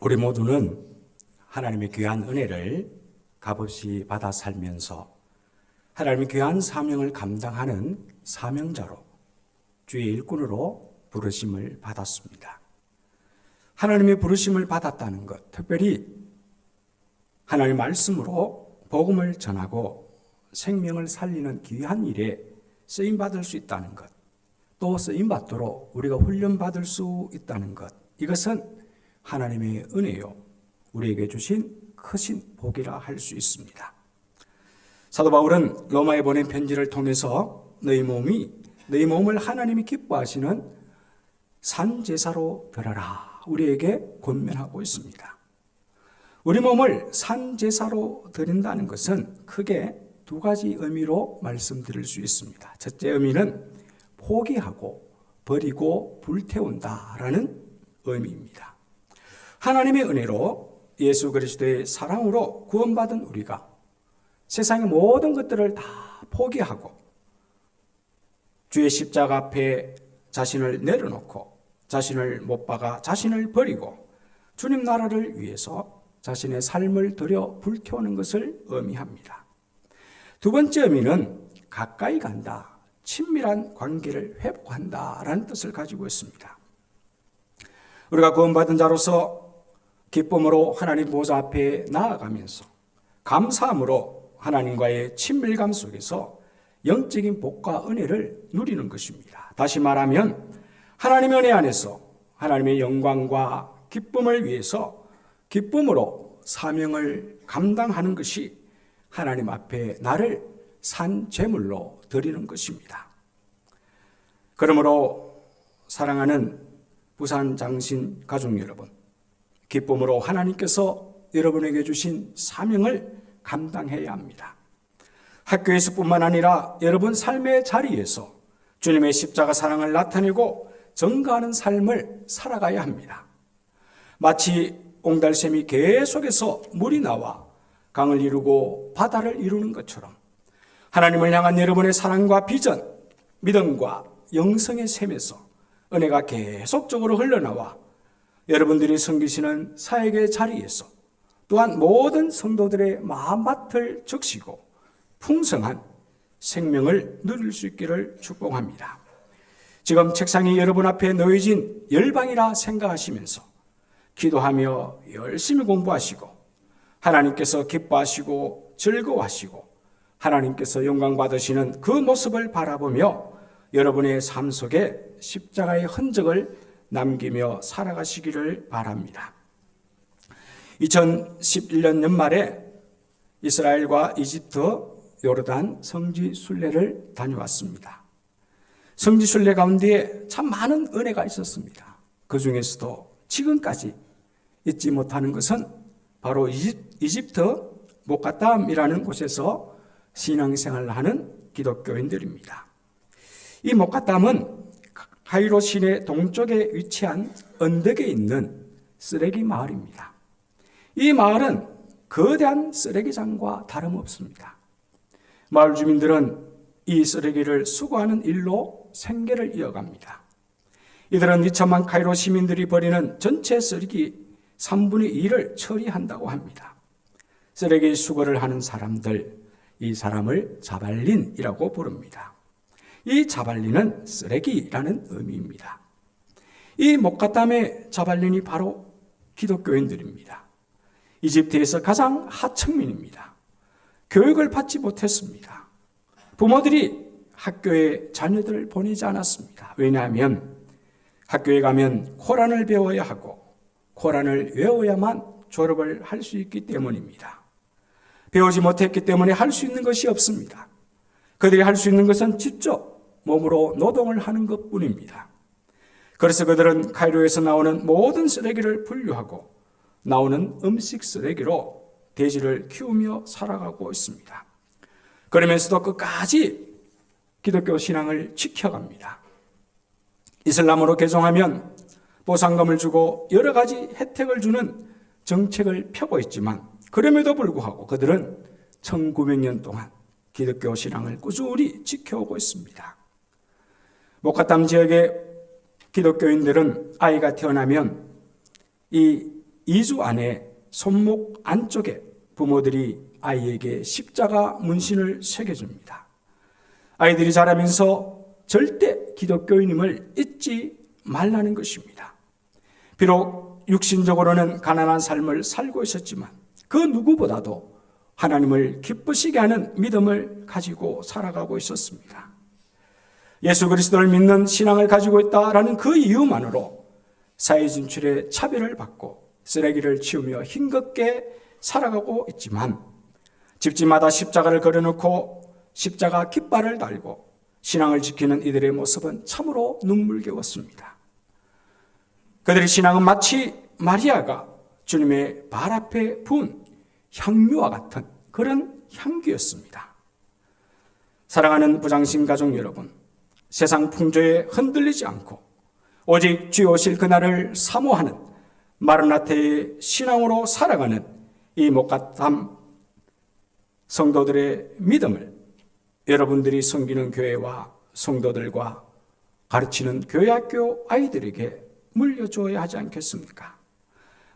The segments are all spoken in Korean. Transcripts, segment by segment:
우리 모두는 하나님의 귀한 은혜를 값없이 받아 살면서 하나님의 귀한 사명을 감당하는 사명자로, 주의 일꾼으로 부르심을 받았습니다. 하나님의 부르심을 받았다는 것, 특별히 하나님의 말씀으로 복음을 전하고 생명을 살리는 귀한 일에 쓰임받을 수 있다는 것, 또 쓰임받도록 우리가 훈련받을 수 있다는 것, 이것은 하나님의 은혜요, 우리에게 주신 크신 복이라 할 수 있습니다. 사도 바울은 로마에 보낸 편지를 통해서 너희 몸을 하나님이 기뻐하시는 산제사로 드려라, 우리에게 권면하고 있습니다. 우리 몸을 산제사로 드린다는 것은 크게 두 가지 의미로 말씀드릴 수 있습니다. 첫째 의미는 포기하고 버리고 불태운다라는 의미입니다. 하나님의 은혜로 예수 그리스도의 사랑으로 구원받은 우리가 세상의 모든 것들을 다 포기하고 주의 십자가 앞에 자신을 내려놓고 자신을 못 박아 자신을 버리고 주님 나라를 위해서 자신의 삶을 들여 불태우는 것을 의미합니다. 두 번째 의미는 가까이 간다, 친밀한 관계를 회복한다라는 뜻을 가지고 있습니다. 우리가 구원받은 자로서 기쁨으로 하나님 보좌 앞에 나아가면서 감사함으로 하나님과의 친밀감 속에서 영적인 복과 은혜를 누리는 것입니다. 다시 말하면 하나님의 은혜 안에서 하나님의 영광과 기쁨을 위해서 기쁨으로 사명을 감당하는 것이 하나님 앞에 나를 산 제물로 드리는 것입니다. 그러므로 사랑하는 부산 장신 가족 여러분, 기쁨으로 하나님께서 여러분에게 주신 사명을 감당해야 합니다. 학교에서뿐만 아니라 여러분 삶의 자리에서 주님의 십자가 사랑을 나타내고 전가하는 삶을 살아가야 합니다. 마치 옹달샘이 계속해서 물이 나와 강을 이루고 바다를 이루는 것처럼 하나님을 향한 여러분의 사랑과 비전, 믿음과 영성의 샘에서 은혜가 계속적으로 흘러나와 여러분들이 섬기시는 사역의 자리에서 또한 모든 성도들의 마음밭을 적시고 풍성한 생명을 누릴 수 있기를 축복합니다. 지금 책상이 여러분 앞에 놓여진 열방이라 생각하시면서 기도하며 열심히 공부하시고 하나님께서 기뻐하시고 즐거워하시고 하나님께서 영광 받으시는 그 모습을 바라보며 여러분의 삶 속에 십자가의 흔적을 남기며 살아가시기를 바랍니다. 2011년 연말에 이스라엘과 이집트, 요르단 성지 순례를 다녀왔습니다. 성지 순례 가운데 참 많은 은혜가 있었습니다. 그 중에서도 지금까지 잊지 못하는 것은 바로 이집트 목가담이라는 곳에서 신앙생활을 하는 기독교인들입니다. 이 목가담은 카이로 시내 동쪽에 위치한 언덕에 있는 쓰레기 마을입니다. 이 마을은 거대한 쓰레기장과 다름없습니다. 마을 주민들은 이 쓰레기를 수거하는 일로 생계를 이어갑니다. 이들은 이참한 카이로 시민들이 버리는 전체 쓰레기 3분의 2를 처리한다고 합니다. 쓰레기 수거를 하는 사람들, 이 사람을 자발린이라고 부릅니다. 이 자발린은 쓰레기라는 의미입니다. 이 목가담의 자발린이 바로 기독교인들입니다. 이집트에서 가장 하층민입니다. 교육을 받지 못했습니다. 부모들이 학교에 자녀들을 보내지 않았습니다. 왜냐하면 학교에 가면 코란을 배워야 하고 코란을 외워야만 졸업을 할 수 있기 때문입니다. 배우지 못했기 때문에 할 수 있는 것이 없습니다. 그들이 할 수 있는 것은 직접 몸으로 노동을 하는 것뿐입니다. 그래서 그들은 카이로에서 나오는 모든 쓰레기를 분류하고 나오는 음식 쓰레기로 돼지를 키우며 살아가고 있습니다. 그러면서도 끝까지 기독교 신앙을 지켜갑니다. 이슬람으로 개종하면 보상금을 주고 여러 가지 혜택을 주는 정책을 펴고 있지만 그럼에도 불구하고 그들은 1900년 동안 기독교 신앙을 꾸준히 지켜오고 있습니다. 목가담 지역의 기독교인들은 아이가 태어나면 이 2주 안에 손목 안쪽에 부모들이 아이에게 십자가 문신을 새겨줍니다. 아이들이 자라면서 절대 기독교인임을 잊지 말라는 것입니다. 비록 육신적으로는 가난한 삶을 살고 있었지만 그 누구보다도 하나님을 기쁘시게 하는 믿음을 가지고 살아가고 있었습니다. 예수 그리스도를 믿는 신앙을 가지고 있다라는 그 이유만으로 사회 진출에 차별을 받고 쓰레기를 치우며 힘겹게 살아가고 있지만 집집마다 십자가를 걸어놓고 십자가 깃발을 달고 신앙을 지키는 이들의 모습은 참으로 눈물겨웠습니다. 그들의 신앙은 마치 마리아가 주님의 발 앞에 부은 향유와 같은 그런 향기였습니다. 사랑하는 부장신 가족 여러분, 세상 풍조에 흔들리지 않고 오직 주의 오실 그날을 사모하는 마르나테의 신앙으로 살아가는 이 목가탐 성도들의 믿음을 여러분들이 섬기는 교회와 성도들과 가르치는 교회학교 아이들에게 물려줘야 하지 않겠습니까?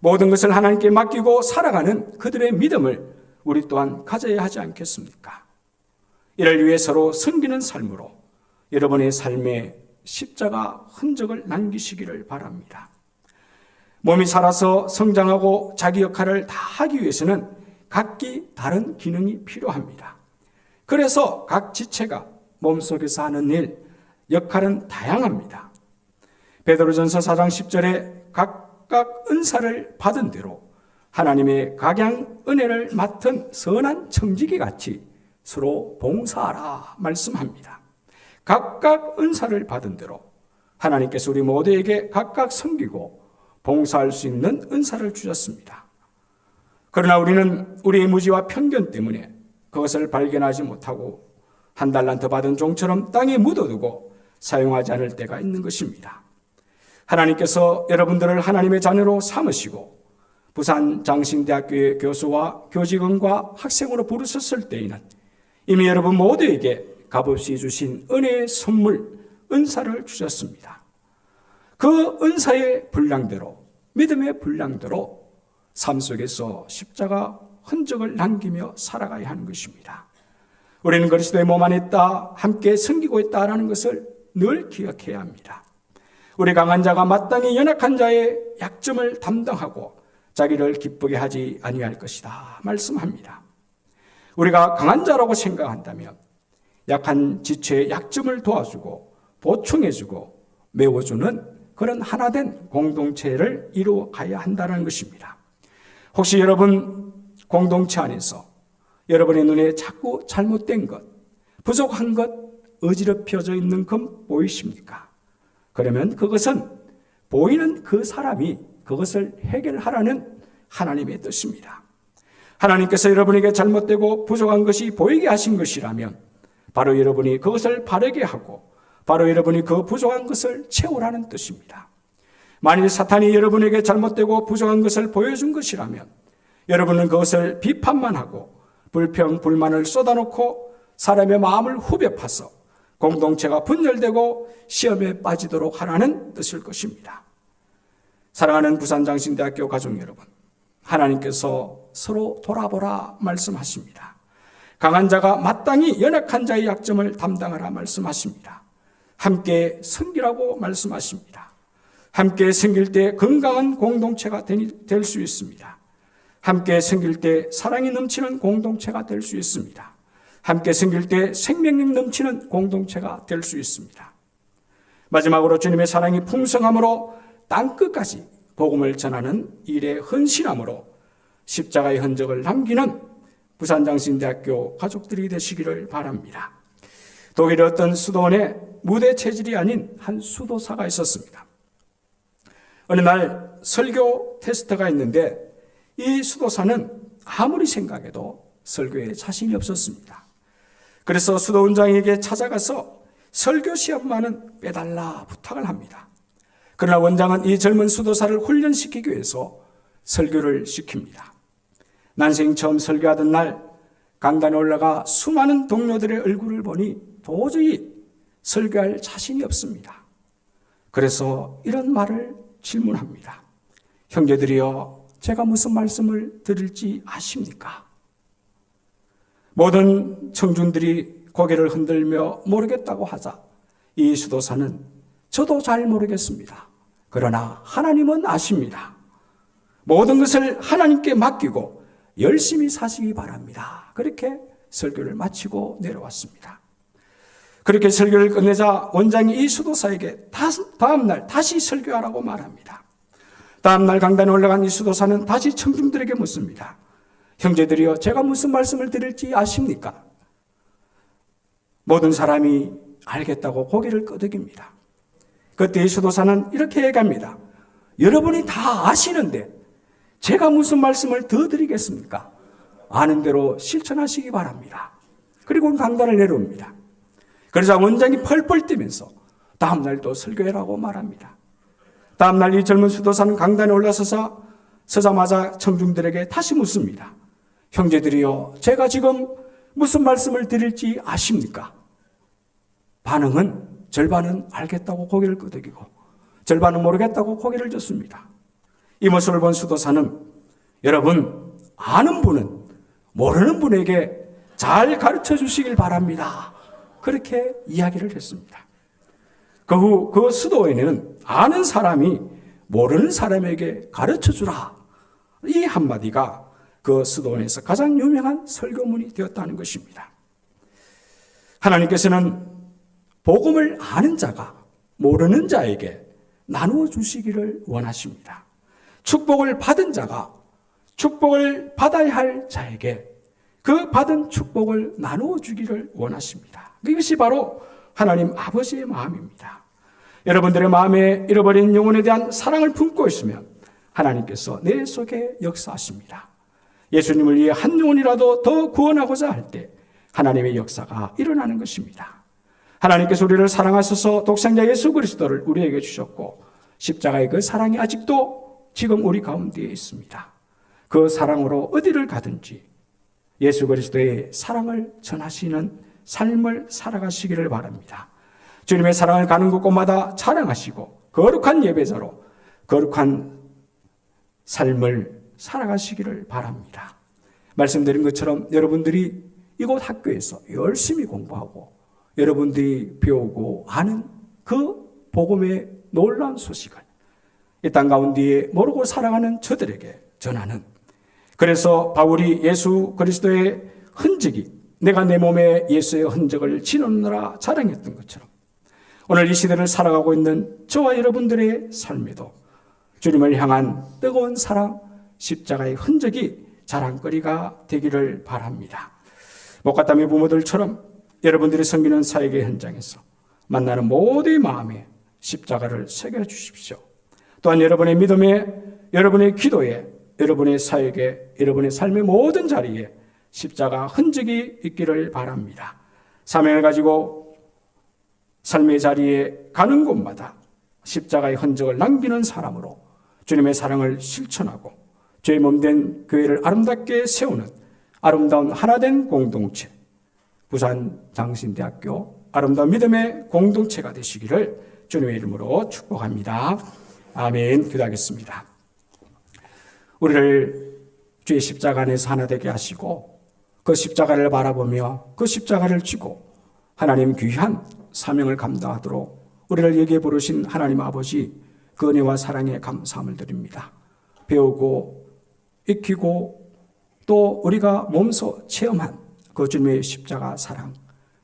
모든 것을 하나님께 맡기고 살아가는 그들의 믿음을 우리 또한 가져야 하지 않겠습니까? 이를 위해 서로 섬기는 삶으로 여러분의 삶에 십자가 흔적을 남기시기를 바랍니다. 몸이 살아서 성장하고 자기 역할을 다 하기 위해서는 각기 다른 기능이 필요합니다. 그래서 각 지체가 몸속에서 하는 일, 역할은 다양합니다. 베드로전서 4장 10절에 각각 은사를 받은 대로 하나님의 각양 은혜를 맡은 선한 청지기 같이 서로 봉사하라 말씀합니다. 각각 은사를 받은 대로 하나님께서 우리 모두에게 각각 섬기고 봉사할 수 있는 은사를 주셨습니다. 그러나 우리는 우리의 무지와 편견 때문에 그것을 발견하지 못하고 한 달란트 받은 종처럼 땅에 묻어두고 사용하지 않을 때가 있는 것입니다. 하나님께서 여러분들을 하나님의 자녀로 삼으시고 부산 장신대학교의 교수와 교직원과 학생으로 부르셨을 때에는 이미 여러분 모두에게 값없이 주신 은혜의 선물, 은사를 주셨습니다. 그 은사의 분량대로, 믿음의 분량대로 삶 속에서 십자가 흔적을 남기며 살아가야 하는 것입니다. 우리는 그리스도의 몸 안에 있다, 함께 섬기고 있다라는 것을 늘 기억해야 합니다. 우리 강한 자가 마땅히 연약한 자의 약점을 담당하고 자기를 기쁘게 하지 아니할 것이다 말씀합니다. 우리가 강한 자라고 생각한다면 약한 지체의 약점을 도와주고 보충해주고 메워주는 그런 하나된 공동체를 이루어가야 한다는 것입니다. 혹시 여러분 공동체 안에서 여러분의 눈에 자꾸 잘못된 것, 부족한 것, 어지럽혀져 있는 것 보이십니까? 그러면 그것은 보이는 그 사람이 그것을 해결하라는 하나님의 뜻입니다. 하나님께서 여러분에게 잘못되고 부족한 것이 보이게 하신 것이라면 바로 여러분이 그것을 바르게 하고 바로 여러분이 그 부족한 것을 채우라는 뜻입니다. 만일 사탄이 여러분에게 잘못되고 부족한 것을 보여준 것이라면 여러분은 그것을 비판만 하고 불평, 불만을 쏟아놓고 사람의 마음을 후벼 파서 공동체가 분열되고 시험에 빠지도록 하라는 뜻일 것입니다. 사랑하는 부산장신대학교 가족 여러분, 하나님께서 서로 돌아보라 말씀하십니다. 강한 자가 마땅히 연약한 자의 약점을 담당하라 말씀하십니다. 함께 섬기라고 말씀하십니다. 함께 섬길 때 건강한 공동체가 될 수 있습니다. 함께 섬길 때 사랑이 넘치는 공동체가 될 수 있습니다. 함께 섬길 때 생명력 넘치는 공동체가 될 수 있습니다. 마지막으로 주님의 사랑이 풍성함으로 땅끝까지 복음을 전하는 일에 헌신함으로 십자가의 흔적을 남기는 부산장신대학교 가족들이 되시기를 바랍니다. 독일의 어떤 수도원에 무대 체질이 아닌 한 수도사가 있었습니다. 어느 날 설교 테스트가 있는데 이 수도사는 아무리 생각해도 설교에 자신이 없었습니다. 그래서 수도원장에게 찾아가서 설교 시험만은 빼달라 부탁을 합니다. 그러나 원장은 이 젊은 수도사를 훈련시키기 위해서 설교를 시킵니다. 난생 처음 설교하던 날 강단에 올라가 수많은 동료들의 얼굴을 보니 도저히 설교할 자신이 없습니다. 그래서 이런 말을 질문합니다. 형제들이여, 제가 무슨 말씀을 드릴지 아십니까? 모든 청중들이 고개를 흔들며 모르겠다고 하자 이 수도사는 저도 잘 모르겠습니다. 그러나 하나님은 아십니다. 모든 것을 하나님께 맡기고 열심히 사시기 바랍니다. 그렇게 설교를 마치고 내려왔습니다. 그렇게 설교를 끝내자 원장이 이 수도사에게 다음날 다시 설교하라고 말합니다. 다음날 강단에 올라간 이 수도사는 다시 청중들에게 묻습니다. 형제들이여, 제가 무슨 말씀을 드릴지 아십니까? 모든 사람이 알겠다고 고개를 끄덕입니다. 그때 이 수도사는 이렇게 얘기합니다. 여러분이 다 아시는데 제가 무슨 말씀을 더 드리겠습니까? 아는 대로 실천하시기 바랍니다. 그리고 강단을 내려옵니다. 그러자 원장이 펄펄 뛰면서 다음날 또 설교해라고 말합니다. 다음날 이 젊은 수도사는 강단에 서자마자 청중들에게 다시 묻습니다. 형제들이여, 제가 지금 무슨 말씀을 드릴지 아십니까? 반응은 절반은 알겠다고 고개를 끄덕이고 절반은 모르겠다고 고개를 젓습니다. 이 모습을 본 수도사는 여러분, 아는 분은 모르는 분에게 잘 가르쳐 주시길 바랍니다. 그렇게 이야기를 했습니다. 그 후 그 수도에는 아는 사람이 모르는 사람에게 가르쳐 주라. 이 한마디가 그 수도원에서 가장 유명한 설교문이 되었다는 것입니다. 하나님께서는 복음을 아는 자가 모르는 자에게 나누어 주시기를 원하십니다. 축복을 받은 자가 축복을 받아야 할 자에게 그 받은 축복을 나누어 주기를 원하십니다. 이것이 바로 하나님 아버지의 마음입니다. 여러분들의 마음에 잃어버린 영혼에 대한 사랑을 품고 있으면 하나님께서 내 속에 역사하십니다. 예수님을 위해 한 영혼이라도 더 구원하고자 할 때 하나님의 역사가 일어나는 것입니다. 하나님께서 우리를 사랑하셔서 독생자 예수 그리스도를 우리에게 주셨고 십자가의 그 사랑이 아직도 지금 우리 가운데에 있습니다. 그 사랑으로 어디를 가든지 예수 그리스도의 사랑을 전하시는 삶을 살아가시기를 바랍니다. 주님의 사랑을 가는 곳곳마다 자랑하시고 거룩한 예배자로 거룩한 삶을 살아가시기를 바랍니다. 말씀드린 것처럼 여러분들이 이곳 학교에서 열심히 공부하고 여러분들이 배우고 아는 그 복음의 놀라운 소식을 이 땅 가운데에 모르고 살아가는 저들에게 전하는, 그래서 바울이 예수 그리스도의 흔적이 내가 내 몸에 예수의 흔적을 지노느라 자랑했던 것처럼 오늘 이 시대를 살아가고 있는 저와 여러분들의 삶에도 주님을 향한 뜨거운 사랑, 십자가의 흔적이 자랑거리가 되기를 바랍니다. 목가땀의 부모들처럼 여러분들이 섬기는 사역의 현장에서 만나는 모두의 마음에 십자가를 새겨주십시오. 또한 여러분의 믿음에, 여러분의 기도에, 여러분의 사역에, 여러분의 삶의 모든 자리에 십자가 흔적이 있기를 바랍니다. 사명을 가지고 삶의 자리에 가는 곳마다 십자가의 흔적을 남기는 사람으로 주님의 사랑을 실천하고 죄의 몸된 교회를 아름답게 세우는 아름다운 하나된 공동체, 부산 장신대학교 아름다운 믿음의 공동체가 되시기를 주님의 이름으로 축복합니다. 아멘. 기도하겠습니다. 우리를 주의 십자가 안에서 하나 되게 하시고 그 십자가를 바라보며 그 십자가를 쥐고 하나님 귀한 사명을 감당하도록 우리를 여기에 부르신 하나님 아버지, 그 은혜와 사랑에 감사함을 드립니다. 배우고 익히고 또 우리가 몸소 체험한 그 주님의 십자가 사랑,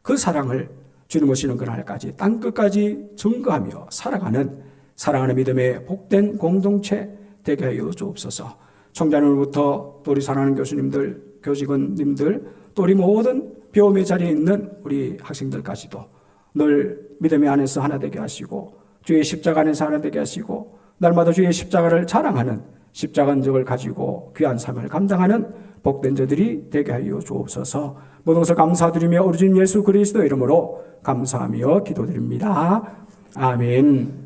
그 사랑을 주님 오시는 그날까지 땅끝까지 증거하며 살아가는 사랑하는 믿음의 복된 공동체 되게 하여 주옵소서. 총장님부터 또 우리 사랑하는 교수님들, 교직원님들, 또 우리 모든 배움의 자리에 있는 우리 학생들까지도 늘 믿음의 안에서 하나 되게 하시고 주의 십자가 안에서 하나 되게 하시고 날마다 주의 십자가를 자랑하는 십자가 흔적을 가지고 귀한 삶을 감당하는 복된 자들이 되게 하여 주옵소서. 모든 것을 감사드리며 우리 주님 예수 그리스도 이름으로 감사하며 기도드립니다. 아멘.